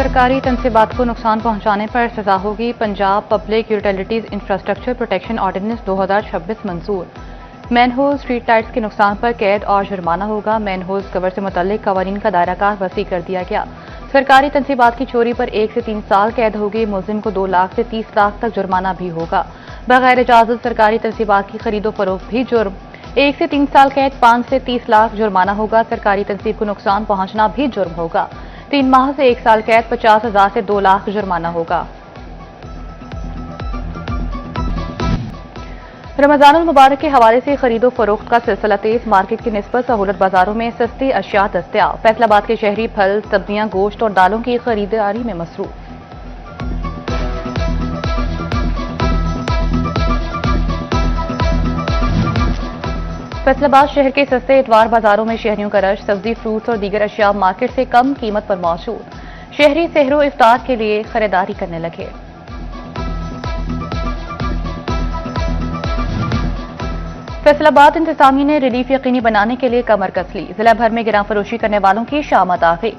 सरकारी तनसीबात को नुकसान पहुंचाने पर सजा होगी। Punjab public utilities infrastructure protection ordinance 2026 मंजूर। मैनहोल स्ट्रीट लाइट्स के नुकसान पर कैद और जुर्माना होगा। मैनहोल्स कवर से मुतल्लिक कवानीन का दायराकार वसी कर दिया गया। सरकारी तनसीबात की चोरी पर 1 से 3 साल कैद होगी। मुलजिम को 2 लाख से 30 लाख तक जुर्माना भी होगा। बगैर इजाजत सरकारी तनसीबात की खरीदो फरोख्त भी जुर्म। 1 से 3 साल कैद, 5 से 30 लाख जुर्माना होगा। सरकारी तनसीब को नुकसान पहुंचना भी जुर्म होगा। 3 माह से 1 साल कैद, 50,000 से 2 लाख जुर्माना होगा। रमजानुल मुबारक के हवाले से खरीदो फरोख्त का सिलसिला तेज। मार्केट की निस्बत सहूलत बाजारों में सस्ती अशिया दस्तयाब। फैसलाबाद के शहरी फल, सब्जियां, गोश्त और दालों की खरीदारी में मसरूफ। फैसलाबाद शहर के सस्ते इतवार बाजारों में शहरियों का रश। सब्जी, फ्रूट्स और दीगर अशिया मार्केट से कम कीमत पर मौजूद। शहरी सहरो इफ्तार के लिए खरीदारी करने लगे। फैसलाबाद इंतजामिया ने रिलीफ यकीनी बनाने के लिए कमर कस ली। जिला भर में गिरां फरोशी करने वालों की शामत आ गई।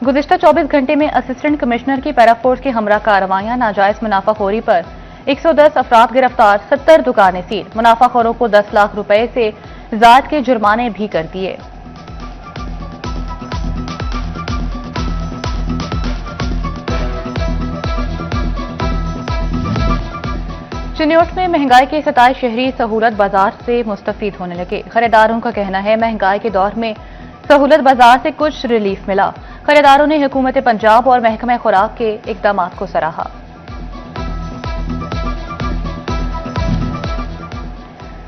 गुज़िश्ता 24 घंटे में असिस्टेंट कमिश्नर की पैराफोर्स की हमरा कार्रवाइयां। नाजायज मुनाफाखोरी पर 110 अफराद गिरफ्तार, 70 दुकानें सील। मुनाफाखोरों को 10 लाख रुपए से ज़ायद के जुर्माने भी कर दिए। चिन्योट में महंगाई के सताए शहरी सहूलत बाजार से मुस्तफीद होने लगे। खरीदारों का कहना है महंगाई के दौर में सहूलत बाजार से कुछ रिलीफ मिला। खरीदारों ने हुकूमत पंजाब और महकमा खुराक के इकदाम को सराहा।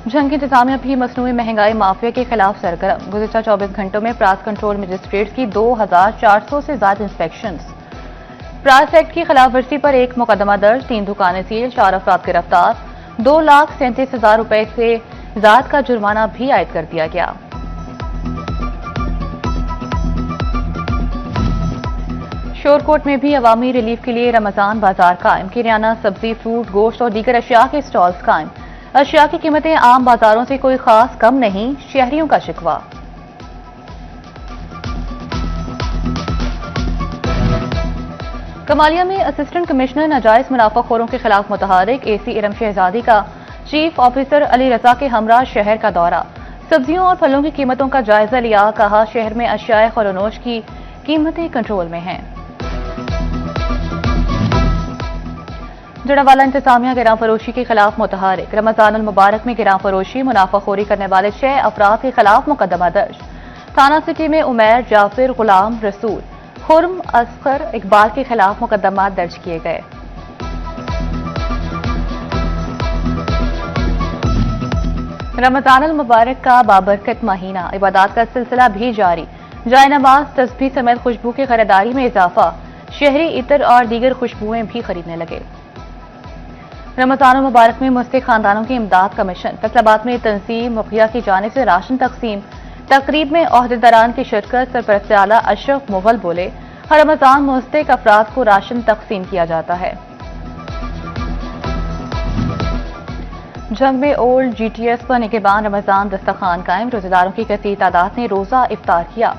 जंग इंतजामिया भी मसनूई महंगाई माफिया के खिलाफ सरगर्म। गुज़िश्ता 24 घंटों में प्रांत कंट्रोल मजिस्ट्रेट्स की 2400 से ज्यादा इंस्पेक्शन। प्राइस एक्ट की खिलाफवर्जी पर 1 मुकदमा दर्ज, 3 दुकानें सील, 4 अफराद गिरफ्तार। 2,37,000 रुपए से ज़ायद का जुर्माना भी आयद कर दिया गया। शोरकोट में भी अवामी रिलीफ के लिए रमजान बाजार कायम। किराना, सब्जी, फ्रूट, गोश्त और दीगर अशिया के स्टॉल्स कायम। अशिया की कीमतें आम बाजारों से कोई खास कम नहीं, शहरियों का शिकवा। कमालिया में असिस्टेंट कमिश्नर नाजायज मुनाफाखोरों के खिलाफ मुतहरिक। एसी इरम शहजादी का चीफ ऑफिसर अली रजा के हमरा शहर का दौरा। सब्जियों और फलों की कीमतों का जायजा लिया। कहा शहर में अशियाए खौरनोश की कीमतें कंट्रोल में हैं। जड़ावाला इंतजामिया गिरां फरोशी के खिलाफ मुतहरिक। रमजानुल मुबारक में गिरां फरोशी, मुनाफाखोरी करने वाले 6 अफराद के खिलाफ मुकदमा दर्ज। थाना सिटी में उमैर, जाफिर, गुलाम रसूल, खुर्म, असगर, इकबाल के खिलाफ मुकदमा दर्ज किए गए। रमजानुल मुबारक का बाबरकत महीना, इबादत का सिलसिला भी जारी। जाए नमाज, तस्बीह समेत खुशबू की खरीदारी में इजाफा। शहरी इतर और दीगर खुशबुएं भी खरीदने लगे। रमजानुल मुबारक में मुस्तहिक खानदानों की इमदाद का मिशन। फैसलाबाद में तंजीम मुखिया की जानिब से राशन तकसीम। तकरीब में ओहदेदारान की शिरकत। सरपरस्त आला अशरफ मुगल बोले, हर रमजान मुस्तहिक अफराद को राशन तकसीम किया जाता है। जंग में ओल्ड GTS पर निगहबान रमजान दस्तरखान कायम। रोजेदारों की कसीर तादाद ने रोजा इफ्तार किया।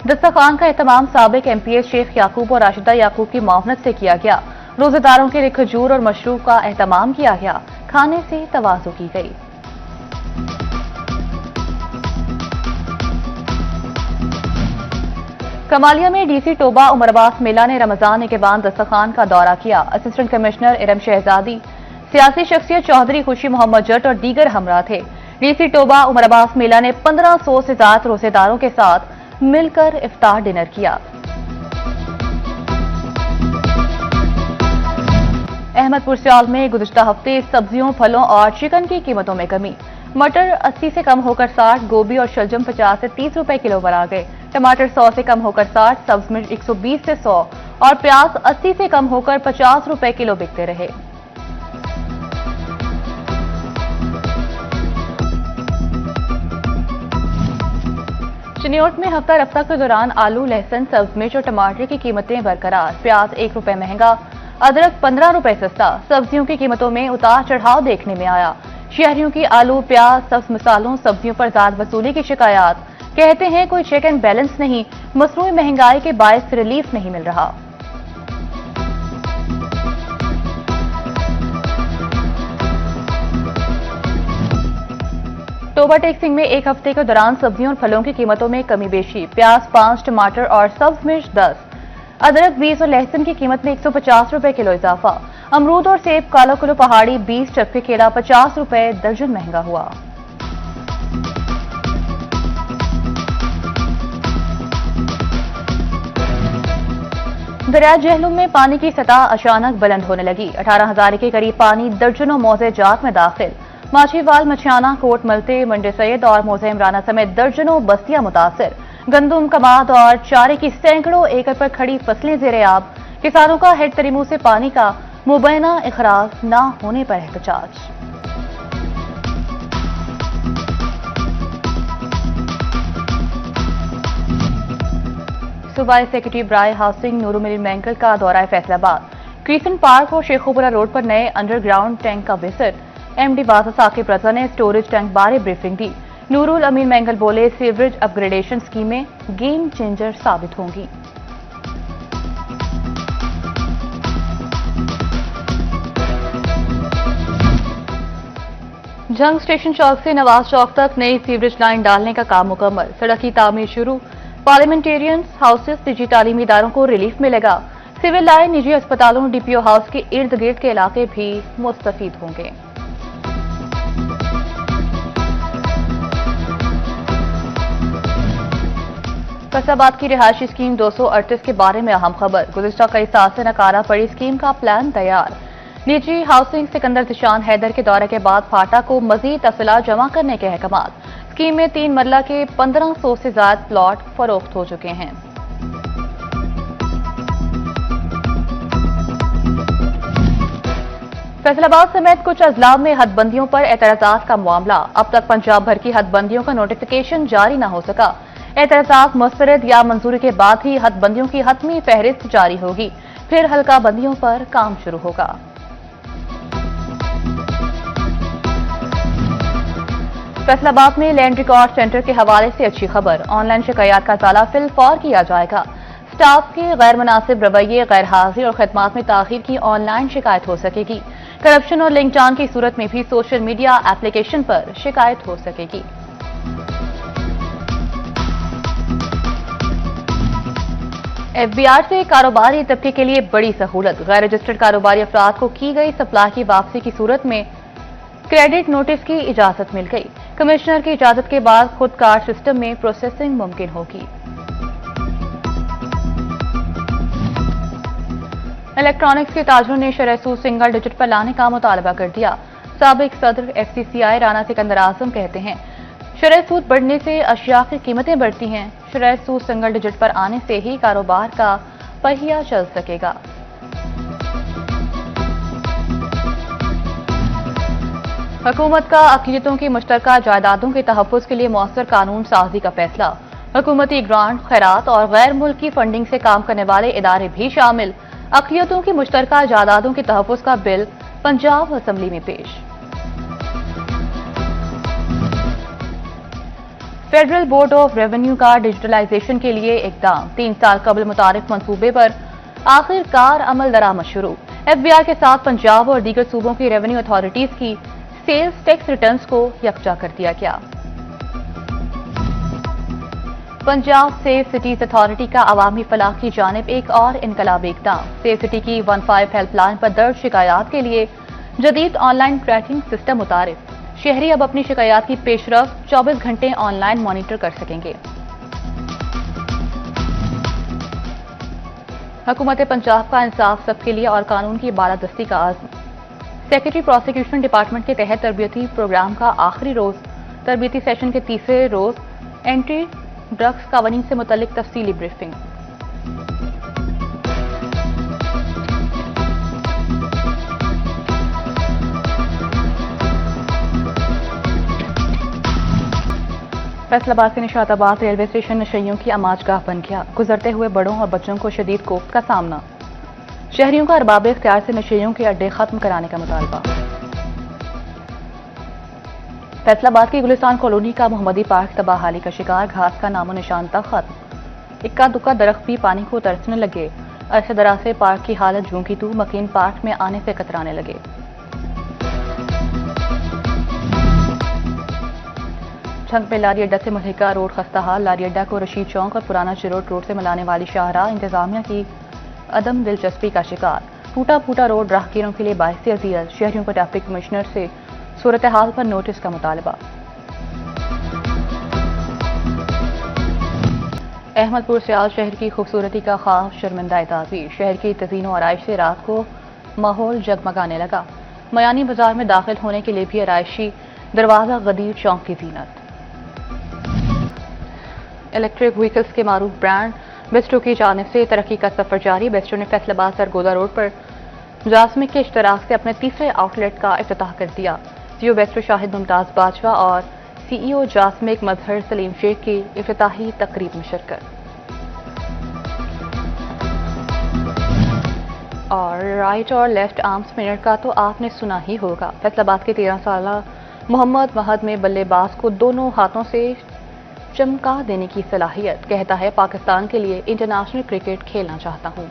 दस्तरखान का एहतमाम साबिक MPS शेख याकूब और राशिदा याकूब की मुआवनत से किया गया। रोजेदारों के लिए खजूर और मशरूब का एहतमाम किया गया। खाने से तवाज़ु की गई। कमालिया में DC टोबा उमर अब्बास मेला ने रमजान के बाद दस्तरखान का दौरा किया। असिस्टेंट कमिश्नर इरम शहजादी, सियासी शख्सियत चौधरी खुशी मोहम्मद जट और दीगर हमरा थे। DC टोबा उमर अब्बास मेला ने 1500 से ज्यादा रोजेदारों के साथ मिलकर इफ्तार डिनर किया। अहमदपुर सियाल में गुज़िश्ता हफ्ते सब्जियों, फलों और चिकन की कीमतों में कमी। मटर 80 से कम होकर 60, गोभी और शलजम 50 से 30 रुपए किलो पर आ गए। टमाटर 100 से कम होकर 60, सब्ज मिर्च 120 से 100 और प्याज 80 से कम होकर 50 रुपए किलो बिकते रहे। चिन्योट में हफ्ता रफ्ता के दौरान आलू, लहसुन, सब्ज मिर्च और टमाटर की कीमतें बरकरार। प्याज 1 रुपए महंगा, अदरक 15 रुपए सस्ता। सब्जियों की कीमतों में उतार चढ़ाव देखने में आया। शहरियों की आलू, प्याज, सब्ज मसालों, सब्जियों पर ज़्यादा वसूली की शिकायत। कहते हैं कोई चेक एंड बैलेंस नहीं, मसनूई महंगाई के बायस रिलीफ नहीं मिल रहा। सोबा टेक्सिंग में एक हफ्ते के दौरान सब्जियों और फलों की कीमतों में कमी बेशी। प्याज 5, टमाटर और सब्ज मिर्च 10, अदरक 20 और लहसुन की कीमत में 150 रुपए किलो इजाफा। अमरूद और सेब काला किलो पहाड़ी 20, जबकि केला 50 रुपए दर्जन महंगा हुआ। दरिया झेलम में पानी की सतह अचानक बुलंद होने लगी। 18,000 के करीब पानी दर्जनों मौजे जात में दाखिल। माछीवाल, मछियाना, कोट मलते, मंडी सैयद और मौजे इमराना समेत दर्जनों बस्तियां मुतासिर। गंदुम, कमाद और चारे की सैकड़ों एकड़ पर खड़ी फसलें ज़ेर-ए-आब। किसानों का हेड तरीमू से पानी का मुबैना इखराज न होने पर एहतजाज। सूबाई सेक्रेटरी ब्राय हाउसिंग नूरुल मैंगल का दौरा फैसलाबाद। क्रीसन पार्क और शेखोपुरा रोड पर नए अंडरग्राउंड टैंक का विजिट। एमडी बादशाह साकिब रजा ने स्टोरेज टैंक बारे ब्रीफिंग दी। नूरुल अमीन मैंगल बोले, सीवरेज अपग्रेडेशन स्कीमें गेम चेंजर साबित होंगी। जंग स्टेशन चौक से नवाज चौक तक नई सीवरेज लाइन डालने का काम मुकम्मल। सड़क की तामीर शुरू। पार्लियामेंटेरियंस हाउसेस, निजी तालीमी इदारों को रिलीफ मिलेगा। सिविल लाइन, निजी अस्पतालों, डीपीओ हाउस के इर्द गिर्द के इलाके भी मुस्तफीद होंगे। फैसलाबाद की रिहायशी स्कीम 238 के बारे में अहम खबर। गुज़िश्ता कई साल से नकारा पड़ी स्कीम का प्लान तैयार। निजी हाउसिंग सिकंदर दिशान हैदर के दौरे के बाद फाटा को मजीद तफसीलात जमा करने के अहकामात। स्कीम में 3 मरला के 1500 से ज्यादा प्लॉट फरोख्त हो चुके हैं। फैसलाबाद समेत कुछ अजला में हदबंदियों पर एतराजात का मामला। अब तक पंजाब भर की हदबंदियों का नोटिफिकेशन जारी न हो सका। एतराजात मुस्तरद या मंजूरी के बाद ही हदबंदियों की हतमी फहरिस्त जारी होगी, फिर हल्का बंदियों पर काम शुरू होगा। फैसलाबाद में लैंड रिकॉर्ड सेंटर के हवाले से अच्छी खबर। ऑनलाइन शिकायत का ताला फिल फौर किया जाएगा। स्टाफ के गैर मुनासिब रवैये, गैर हाजिर और खदमात में ताखीर की ऑनलाइन शिकायत हो सकेगी। करप्शन और लिंक जान की सूरत में भी सोशल मीडिया एप्लीकेशन पर शिकायत हो सकेगी। एफबीआर से कारोबारी तबके के लिए बड़ी सहूलत। गैर रजिस्टर्ड कारोबारी अफराद को की गई सप्लाई की वापसी की सूरत में क्रेडिट नोटिस की इजाजत मिल गई। कमिश्नर की इजाजत के बाद खुद कार्ड सिस्टम में प्रोसेसिंग मुमकिन होगी। इलेक्ट्रॉनिक्स के ताजरों ने शरह सूद सिंगल डिजिट पर लाने का मुतालबा कर दिया। साबिक सदर एफसीसीआई राना सिकंदर आजम कहते हैं, शरह सूद बढ़ने से अशिया की कीमतें बढ़ती हैं। शरह सूद सिंगल डिजिट पर आने से ही कारोबार का पहिया चल सकेगा। हुकूमत का अक़लियतों की मुश्तरका जायदादों के तहफ़्फ़ुज़ के लिए मौसर कानून साजी का फैसला। हुकूमती ग्रांट, खैरात और गैर मुल्की फंडिंग से काम करने वाले इदारे भी शामिल। अक़लियतों की मुश्तरका जायदादों के तहफ़्फ़ुज़ का बिल पंजाब असम्बली में पेश। फेडरल बोर्ड ऑफ रेवेन्यू का डिजिटलाइजेशन के लिए इक़दाम। 3 साल कबल मुतारिफ मंसूबे पर आखिरकार अमल दरामद शुरू। एफबीआर के साथ पंजाब और दीगर सूबों की रेवेन्यू अथॉरिटीज की सेल्स टैक्स रिटर्न्स को यकजा कर दिया गया। पंजाब सेफ सिटीज अथॉरिटी का अवामी फलाह की जानिब एक और इनकलाबी इक़दाम। सेफ सिटी की 15 हेल्पलाइन पर दर्ज शिकायत के लिए जदीद ऑनलाइन ट्रैकिंग सिस्टम मुतारिफ। शहरी अब अपनी शिकायत की पेशरफ्त 24 घंटे ऑनलाइन मॉनिटर कर सकेंगे। हुकूमत पंजाब का इंसाफ सबके लिए और कानून की बालादस्ती का आज़म। सेक्रेटरी प्रोसिक्यूशन डिपार्टमेंट के तहत तरबियती प्रोग्राम का आखिरी रोज। तरबियती सेशन के तीसरे रोज एंटी ड्रग्स कानून से मुतल्लिक तफसीली ब्रीफिंग। फैसलाबाद से निशाताबाद रेलवे स्टेशन नशइयों की अमाजगाह बन गया। गुजरते हुए बड़ों और बच्चों को शदीद कोफ्त का सामना। शहरियों का अरबाब इख्तियार से नशइयों के अड्डे खत्म कराने का मुतालबा। फैसलाबाद की गुलिस्तान कॉलोनी का मोहम्मदी पार्क तबाहाली का शिकार। घास का नामो निशान तक खत्म। इक्का दुक्का दरख्त भी पानी को तरसने लगे। अरसे दराज से पार्क की हालत जूं की तू। मकीन पार्क में आने से कतराने लगे। ठंग में लारी अड्डा से मलिका रोड खस्ता हाल। लारी अड्डा को रशीद चौक और पुराना चिरोट रोड से मिलाने वाली शाहराह इंतजामिया की अदम दिलचस्पी का शिकार। टूटा फूटा रोड राहगीरों के लिए बाइस अजियत। शहरियों को ट्रैफिक कमिश्नर से सूरत हाल पर नोटिस का मुतालबा। अहमदपुर सियाल शहर की खूबसूरती का ख्वाब शर्मिंदा ताबीर। शहर की तज़ीन और आराइश से रात को माहौल जगमगाने लगा। मयानी बाजार में दाखिल होने के लिए भी आराइशी दरवाजा गदीर चौक की जीनत। इलेक्ट्रिक व्हीकल्स के मारूफ ब्रांड बेस्टो की जानिब से तरक्की का सफर जारी। बेस्टो ने फैसलाबाद सरगोदा रोड पर जासमिक के इश्तराक से अपने तीसरे आउटलेट का इफ्तिताह कर दिया। सीईओ बेस्टो शाहिद मुमताज बाजवा और सीईओ जासमिक मजहर सलीम शेख की इफ्तिताही तकरीब में शिरकत। और राइट और लेफ्ट आर्म स्पिनर का तो आपने सुना ही होगा। फैसलाबाद के 13 साला मोहम्मद महद में बल्लेबाज को दोनों हाथों से चमका देने की सलाहियत। कहता है पाकिस्तान के लिए इंटरनेशनल क्रिकेट खेलना चाहता हूं।